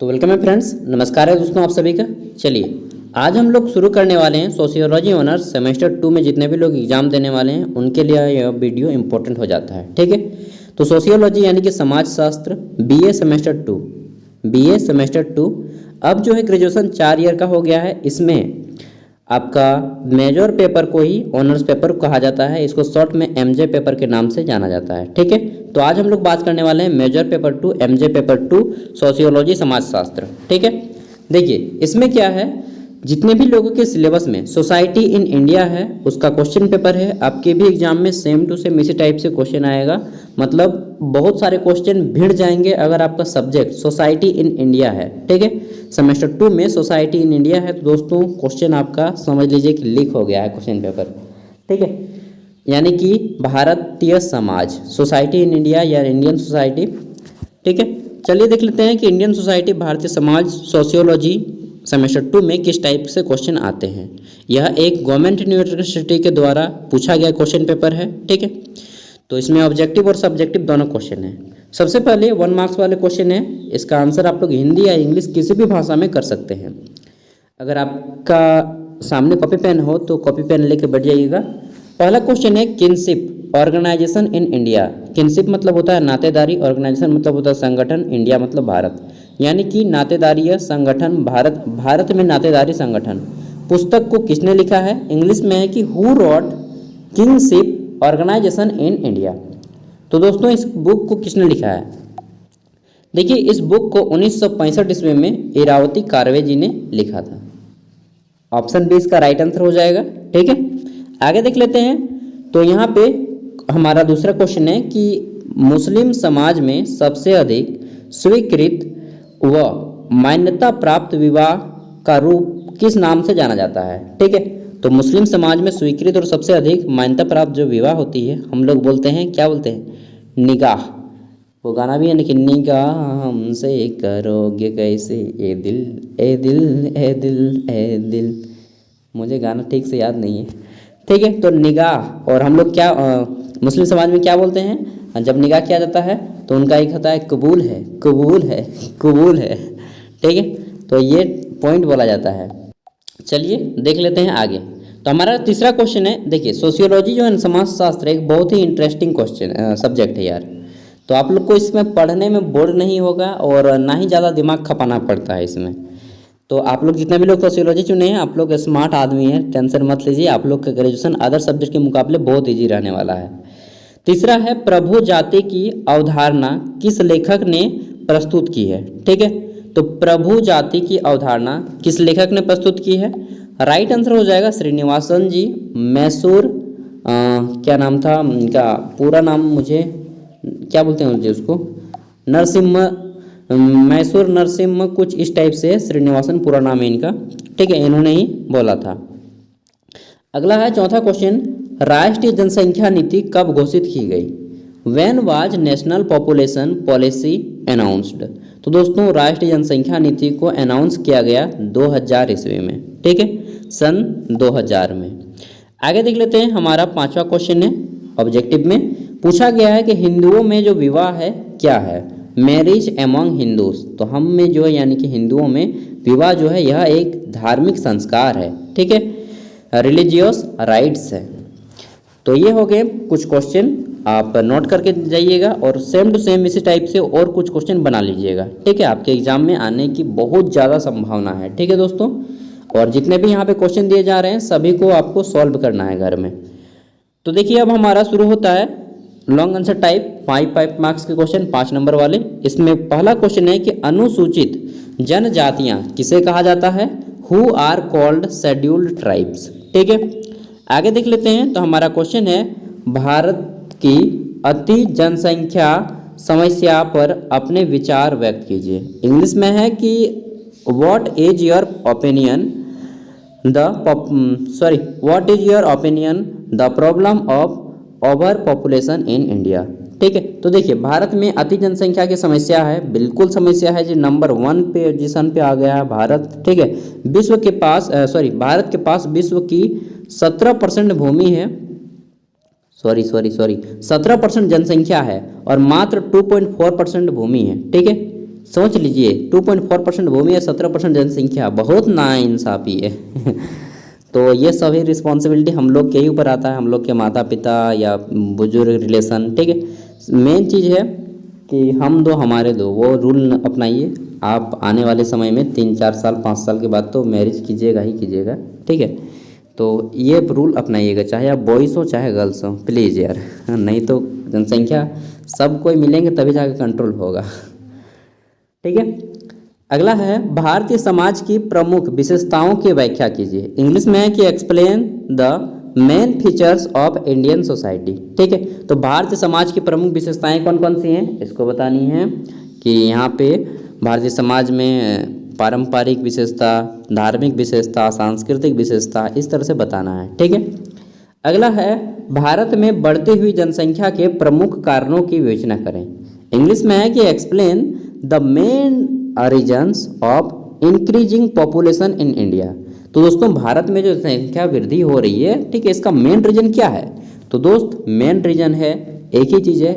तो वेलकम है फ्रेंड्स, नमस्कार है दोस्तों आप सभी का। चलिए आज हम लोग शुरू करने वाले हैं सोशियोलॉजी ऑनर्स सेमेस्टर 2 में जितने भी लोग एग्जाम देने वाले हैं उनके लिए यह वीडियो इंपॉर्टेंट हो जाता है। ठीक है, तो सोशियोलॉजी यानी कि समाज शास्त्र बीए सेमेस्टर 2 अब जो है ग्रेजुएशन 4 ईयर का हो गया है। इसमें आपका मेजर पेपर को ही ऑनर्स पेपर कहा जाता है, इसको शॉर्ट में एमजे पेपर के नाम से जाना जाता है। ठीक है, तो आज हम लोग बात करने वाले हैं major paper 2 MJ paper 2 sociology समाजशास्त्र। ठीक है, देखिए इसमें क्या है, जितने भी लोगों के सिलेबस में सोसाइटी इन इंडिया है उसका क्वेश्चन पेपर है। आपके भी एग्जाम में सेम टू सेम इसी टाइप से क्वेश्चन आएगा, मतलब बहुत सारे क्वेश्चन भिड़ जाएंगे अगर आपका सब्जेक्ट सोसाइटी इन इंडिया है। ठीक है, सेमेस्टर 2 में सोसाइटी इन इंडिया है, तो दोस्तों क्वेश्चन आपका समझ लीजिए कि लीक हो गया है क्वेश्चन पेपर। ठीक है, यानी कि Bharatiya Samaj, society in India या इंडियन सोसाइटी। ठीक है, चलिए देख लेते हैं कि Indian society Bharatiya Samaj sociology semester 2 में किस टाइप से क्वेश्चन आते हैं। यह एक गवर्नमेंट यूनिवर्सिटी के द्वारा पूछा गया क्वेश्चन पेपर है। ठीक है, तो इसमें ऑब्जेक्टिव और सब्जेक्टिव दोनों क्वेश्चन हैं। सबसे पहले 1 मार्क्स वाले क्वेश्चन है, इसका आंसर आप लोग हिंदी या इंग्लिश किसी भी भाषा में कर सकते हैं। अगर आपका सामने कॉपी पेन हो तो कॉपी पेन लेके बैठ जाइएगा। पहला क्वेश्चन है kinship organization in India. Kinship मतलब होता है नातेदारी, ऑर्गेनाइजेशन मतलब होता है संगठन, इंडिया मतलब भारत, यानी कि नातेदारी संगठन, भारत में नातेदारी संगठन। पुस्तक को किसने लिखा है, इंग्लिश में है कि who wrote kinship organization in India. तो दोस्तों इस बुक को किसने लिखा है, देखिए इस बुक को 1965 ईस्वी में इरावती कार्वे जी ने लिखा था। ऑप्शन बी इसका राइट आंसर हो जाएगा। ठीक है, आगे देख लेते हैं। तो यहाँ पे हमारा दूसरा क्वेश्चन है कि मुस्लिम समाज में सबसे अधिक स्वीकृत व मान्यता प्राप्त विवाह का रूप किस नाम से जाना जाता है। ठीक है, तो मुस्लिम समाज में स्वीकृत और सबसे अधिक मान्यता प्राप्त जो विवाह होती है हम लोग बोलते हैं, क्या बोलते हैं, निगाह। वो गाना भी है ना कि निगाह हमसे करोगे कैसे ए दिल ए दिल ए दिल ए दिल, मुझे गाना ठीक से याद नहीं है। ठीक है, तो निगाह, और हम लोग क्या मुस्लिम समाज में क्या बोलते हैं, जब निगाह किया जाता है तो उनका एक होता है कबूल है कबूल है कबूल है। ठीक है, तो ये पॉइंट बोला जाता है। चलिए देख लेते हैं आगे। तो हमारा तीसरा क्वेश्चन है, देखिए सोशियोलॉजी जो है समाजशास्त्र एक बहुत ही इंटरेस्टिंग क्वेश्चन सब्जेक्ट है यार। तो आप लोग को इसमें पढ़ने में बोर नहीं होगा और ना ही ज़्यादा दिमाग खपाना पड़ता है इसमें। तो आप लोग जितने भी लोग सोशियोलॉजी चुने हैं आप लोग स्मार्ट आदमी हैं, टेंशन मत लीजिए, आप लोग का ग्रेजुएशन अदर सब्जेक्ट के मुकाबले बहुत ईजी रहने वाला है। तीसरा है प्रभु जाति की अवधारणा किस लेखक ने प्रस्तुत की है। ठीक है, तो प्रभु जाति की अवधारणा किस लेखक ने प्रस्तुत की है, राइट आंसर हो जाएगा श्रीनिवासन जी, मैसूर क्या नाम था इनका पूरा नाम, मुझे क्या बोलते हैं मुझे उसको, नरसिम्हा, मैसूर नरसिम्हा कुछ इस टाइप से श्रीनिवासन पूरा नाम है इनका। ठीक है, इन्होंने ही बोला था। अगला है चौथा क्वेश्चन, राष्ट्रीय जनसंख्या नीति कब घोषित की गई, when was national population policy announced. तो दोस्तों राष्ट्रीय जनसंख्या नीति को अनाउंस किया गया 2000 ईस्वी में। ठीक है, सन 2000 में। आगे देख लेते हैं, हमारा पांचवा क्वेश्चन है, ऑब्जेक्टिव में पूछा गया है कि हिंदुओं में जो विवाह है क्या है, मैरिज एमंग हिंदूज। तो हम में जो है यानी कि हिंदुओं में विवाह जो है यह एक धार्मिक संस्कार है। ठीक है, रिलीजियस राइट्स है। तो ये हो गए कुछ क्वेश्चन, आप नोट करके जाइएगा और सेम टू सेम इसी टाइप से और कुछ क्वेश्चन बना लीजिएगा। ठीक है, आपके एग्जाम में आने की बहुत ज़्यादा संभावना है। ठीक है दोस्तों, और जितने भी यहाँ पे क्वेश्चन दिए जा रहे हैं सभी को आपको सॉल्व करना है घर में। तो देखिए अब हमारा शुरू होता है लॉन्ग आंसर टाइप 5 मार्क्स के क्वेश्चन 5 नंबर वाले। इसमें पहला क्वेश्चन है कि अनुसूचित जनजातियाँ किसे कहा जाता है, who are called scheduled tribes. ठीक है, आगे देख लेते हैं। तो हमारा क्वेश्चन है भारत की अति जनसंख्या समस्या पर अपने विचार व्यक्त कीजिए। इंग्लिश में है कि what is your opinion the problem of over population in India. ठीक है, तो देखिए भारत में अति जनसंख्या की समस्या है, बिल्कुल समस्या है जी, नंबर 1 पे पोजीशन पे आ गया है भारत। ठीक है, विश्व के पास भारत के पास विश्व की 17% भूमि है, 17% जनसंख्या है और मात्र 2.4% भूमि है। ठीक है, सोच लीजिए 2.4% भूमि और 17% जनसंख्या, बहुत नाइंसाफी है। तो ये सभी रिस्पॉन्सिबिलिटी हम लोग के ही ऊपर आता है, हम लोग के माता पिता या बुजुर्ग रिलेशन, ठीक है। मेन चीज़ है कि हम दो हमारे दो, वो रूल अपनाइए। आप आने वाले समय में 3-4 साल 5 साल के बाद तो मैरिज कीजिएगा ही कीजिएगा, ठीक है। तो ये रूल अपनाइएगा, चाहे आप बॉयज़ हो चाहे गर्ल्स हो, प्लीज़ यार, नहीं तो जनसंख्या सब कोई मिलेंगे तभी जाकर कंट्रोल होगा, ठीक है। अगला है भारतीय समाज की प्रमुख विशेषताओं की व्याख्या कीजिए। इंग्लिश में है कि explain the main features of Indian society, ठीक है। तो भारतीय समाज की प्रमुख विशेषताएं कौन कौन सी हैं इसको बतानी है कि यहाँ पे भारतीय समाज में पारंपरिक विशेषता, धार्मिक विशेषता, सांस्कृतिक विशेषता, इस तरह से बताना है, ठीक है। अगला है भारत में बढ़ती हुई जनसंख्या के प्रमुख कारणों की विवेचना करें। इंग्लिश में है कि explain the main reasons of increasing population in India. तो दोस्तों भारत में जो संख्या वृद्धि हो रही है, ठीक है, इसका मेन रीजन क्या है? तो दोस्त मेन रीजन है एक ही चीज़ है,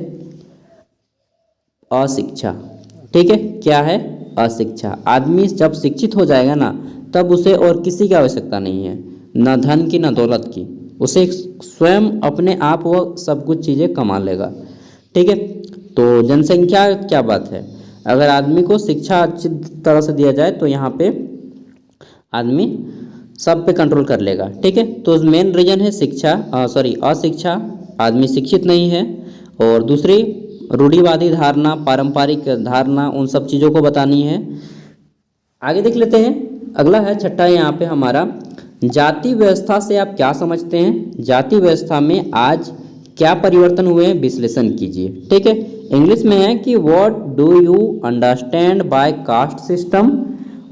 अशिक्षा, ठीक है। क्या है? अशिक्षा। आदमी जब शिक्षित हो जाएगा ना, तब उसे और किसी की आवश्यकता नहीं है, ना धन की ना दौलत की, उसे स्वयं अपने आप वो सब कुछ चीज़ें कमा लेगा, ठीक है। तो जनसंख्या क्या बात है, अगर आदमी को शिक्षा अच्छी तरह से दिया जाए तो यहाँ पे आदमी सब पे कंट्रोल कर लेगा, ठीक है। तो मेन रीजन है शिक्षा, अशिक्षा, आदमी शिक्षित नहीं है। और दूसरी रूढ़िवादी धारणा, पारंपरिक धारणा, उन सब चीज़ों को बतानी है। आगे देख लेते हैं। अगला है छठा यहाँ पे हमारा, जाति व्यवस्था से आप क्या समझते हैं? जाति व्यवस्था में आज क्या परिवर्तन हुए हैं विश्लेषण कीजिए, ठीक है। इंग्लिश में है कि what do you understand by caste system,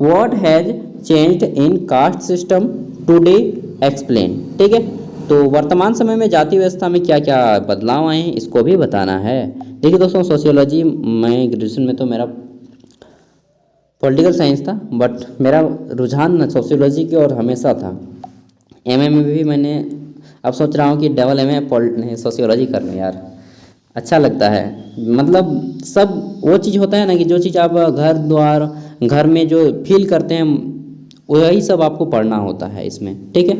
what has changed in caste system today, explain, ठीक है। तो वर्तमान समय में जाति व्यवस्था में क्या क्या बदलाव आए हैं इसको भी बताना है। देखिए दोस्तों, सोशियोलॉजी में ग्रेजुएशन में तो मेरा पॉलिटिकल साइंस था, बट मेरा रुझान न सोशियोलॉजी की ओर हमेशा था। एमए में भी मैंने, अब सोच रहा हूँ कि डबल एमए सोशियोलॉजी कर लूँ यार, अच्छा लगता है। मतलब सब वो चीज़ होता है ना कि जो चीज़ आप घर द्वार घर में जो फील करते हैं वही सब आपको पढ़ना होता है इसमें, ठीक है।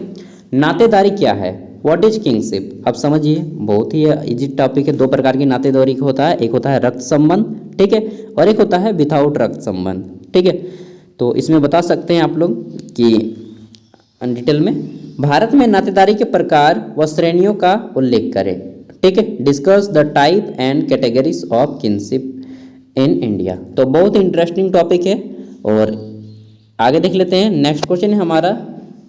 नातेदारी क्या है? What is kingship? अब समझिए, बहुत ही इजी टॉपिक है। 2 प्रकार की नातेदारी होता है, एक होता है रक्त संबंध, ठीक है, और एक होता है विदाउट रक्त संबंध, ठीक है। तो इसमें बता सकते हैं आप लोग कि डिटेल में भारत में नातेदारी के प्रकार व श्रेणियों का उल्लेख करें, ठीक है। Discuss the type and categories of kinship in India. तो बहुत इंटरेस्टिंग टॉपिक है और आगे देख लेते हैं। नेक्स्ट क्वेश्चन है हमारा,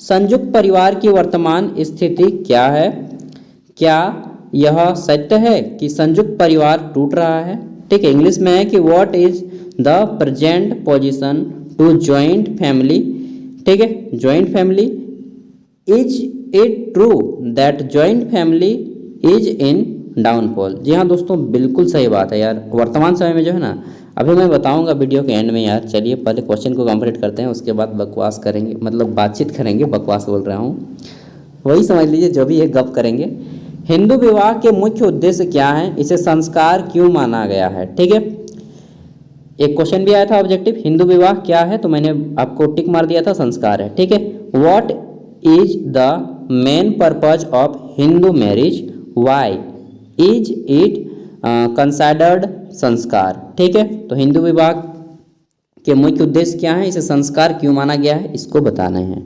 संयुक्त परिवार की वर्तमान स्थिति क्या है? क्या यह सत्य है कि संयुक्त परिवार टूट रहा है? ठीक है। इंग्लिश में है कि what is the present position to joint family, ठीक है। Joint family, is it true that joint family is in downfall? जी हाँ दोस्तों, बिल्कुल सही बात है यार। वर्तमान समय में जो है ना, अभी मैं बताऊंगा वीडियो के एंड में यार। चलिए पहले क्वेश्चन को कंप्लीट करते हैं, उसके बाद बकवास करेंगे, मतलब बातचीत करेंगे, बकवास बोल रहा हूँ, वही समझ लीजिए, जो भी है गप करेंगे। हिंदू विवाह के मुख्य उद्देश्य क्या है? इसे संस्कार क्यों माना गया है? ठीक है। एक क्वेश्चन भी आया था ऑब्जेक्टिव, हिंदू विवाह क्या है, तो मैंने आपको टिक मार दिया था, संस्कार है, ठीक है। What is the main purpose of Hindu marriage, why is it considered sanskar, ठीक है। तो हिंदू विवाह के मुख्य उद्देश्य क्या है, इसे संस्कार क्यों माना गया है, इसको बताना है।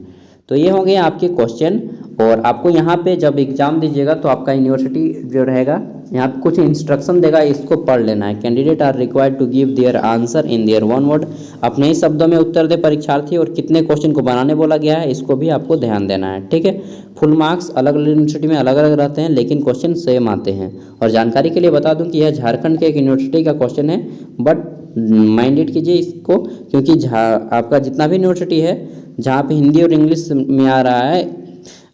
तो ये हो गए आपके क्वेश्चन। और आपको यहाँ पे जब एग्जाम दीजिएगा तो आपका यूनिवर्सिटी जो रहेगा यहाँ पे कुछ इंस्ट्रक्शन देगा, इसको पढ़ लेना है। Candidate are required to give their answer in their one word. अपने ही शब्दों में उत्तर दे परीक्षार्थी, और कितने क्वेश्चन को बनाने बोला गया है इसको भी आपको ध्यान देना है, ठीक है। फुल मार्क्स अलग अलग यूनिवर्सिटी में अलग अलग रहते हैं, लेकिन क्वेश्चन सेम आते हैं। और जानकारी के लिए बता दूं कि यह झारखंड के एक यूनिवर्सिटी का क्वेश्चन है, बट माइंडेड कीजिए इसको, क्योंकि आपका जितना भी यूनिवर्सिटी है जहाँ पे हिंदी और इंग्लिश में आ रहा है,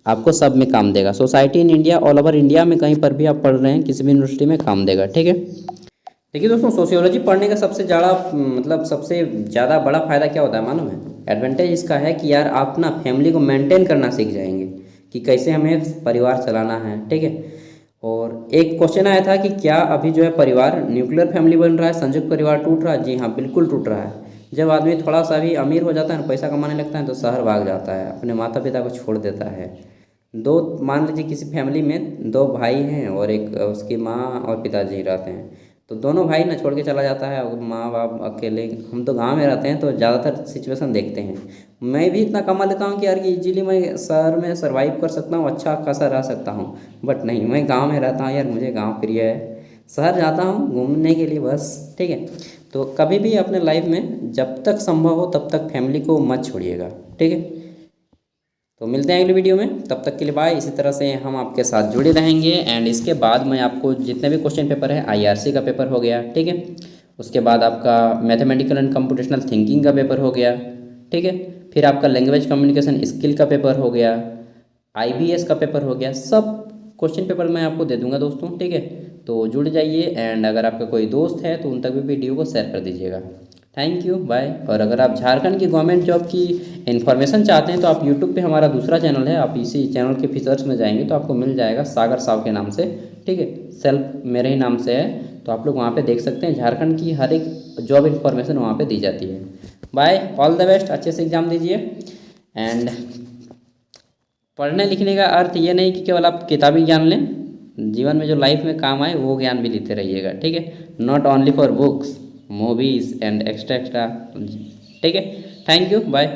आपको सब में काम देगा। Society in India, all over India में कहीं पर भी आप पढ़ रहे हैं, किसी भी यूनिवर्सिटी में काम देगा, ठीक है। देखिए दोस्तों, सोशियोलॉजी पढ़ने का सबसे ज़्यादा बड़ा फ़ायदा क्या होता है मालूम है? एडवांटेज इसका है कि यार आप ना फैमिली को मेंटेन करना सीख जाएंगे कि कैसे हमें परिवार चलाना है, ठीक है। और एक क्वेश्चन आया था कि क्या अभी जो है परिवार न्यूक्लियर फैमिली बन रहा है, संयुक्त परिवार टूट रहा है? जी हाँ, बिल्कुल टूट रहा है। जब आदमी थोड़ा सा भी अमीर हो जाता है ना, पैसा कमाने लगता है, तो शहर भाग जाता है, अपने माता पिता को छोड़ देता है। दो, मान लीजिए किसी फैमिली में दो भाई हैं और एक उसकी माँ और पिताजी रहते हैं, तो दोनों भाई ना छोड़ के चला जाता है, और माँ बाप अकेले। हम तो गांव में रहते हैं तो ज़्यादातर सिचुएशन देखते हैं। मैं भी इतना कमा लेता हूँ कि यार इजीली मैं शहर में सरवाइव कर सकता हूँ, अच्छा खासा रह सकता हूँ। बट नहीं, मैं गांव में रहता हूँ यार, मुझे गांव प्रिय है। शहर जाता हूँ घूमने के लिए बस, ठीक है। तो कभी भी अपने लाइफ में जब तक संभव हो तब तक फैमिली को मत छोड़िएगा, ठीक है। तो मिलते हैं अगली वीडियो में, तब तक के लिए बाय। इसी तरह से हम आपके साथ जुड़े रहेंगे। एंड इसके बाद मैं आपको जितने भी क्वेश्चन पेपर है, आईआरसी का पेपर हो गया, ठीक है, उसके बाद आपका मैथमेटिकल एंड कंप्यूटेशनल थिंकिंग का पेपर हो गया, ठीक है, फिर आपका लैंग्वेज कम्युनिकेशन स्किल का पेपर हो गया, आईबीएस का पेपर हो गया, सब क्वेश्चन पेपर मैं आपको दे दूंगा दोस्तों, ठीक है। तो जुड़ जाइए। एंड अगर आपका कोई दोस्त है तो उन तक भी वीडियो को शेयर कर दीजिएगा। Thank you, bye. और अगर आप झारखंड की गवर्नमेंट जॉब की इन्फॉर्मेशन चाहते हैं तो आप यूट्यूब पे हमारा दूसरा चैनल है, आप इसी चैनल के फीचर्स में जाएंगे तो आपको मिल जाएगा, सागर साव के नाम से, ठीक है, सेल्फ मेरे ही नाम से है। तो आप लोग वहाँ पे देख सकते हैं, झारखंड की हर एक जॉब इन्फॉर्मेशन वहाँ पे दी जाती है। बाय, ऑल द बेस्ट, अच्छे से एग्ज़ाम दीजिए। एंड पढ़ने लिखने का अर्थ ये नहीं कि केवल आप किताबी ज्ञान लें, जीवन में जो लाइफ में काम आए वो ज्ञान भी लेते रहिएगा, ठीक है। Not only for books, movies and extra extra, ठीक है। Thank you, bye.